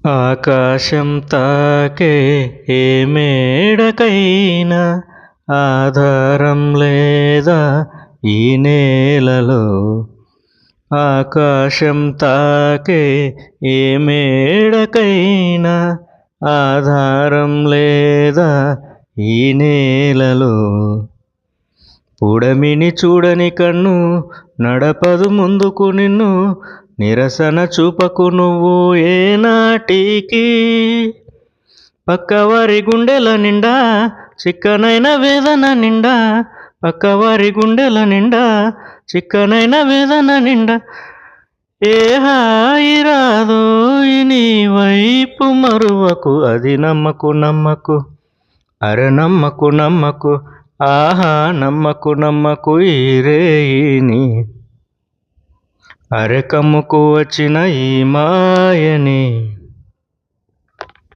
ఆకాశం తాకే ఏ మేడకైనా ఆధారం లేదా ఈ నేలలో. ఆకాశం తాకే ఏ మేడకైనా ఆధారం లేదా ఈ నేలలో. పుడమిని చూడని కన్ను నడపదు ముందుకు నిన్ను, నిరసన చూపకు నువ్వు ఏనాటికి. పక్కవారి గుండెల నిండా చిక్కనైన వేదన నిండా, పక్కవారి గుండెల నిండా చిక్కనైన వేదన నిండా. ఏ హాయి రాదో నీ వైపు మరువకు, అది నమ్మకు నమ్మకు, అరె నమ్మకు నమ్మకు, ఆహా నమ్మకు నమ్మకు ఈ రేయిని, అరె కమ్ముకు వచ్చిన ఈ మాయని.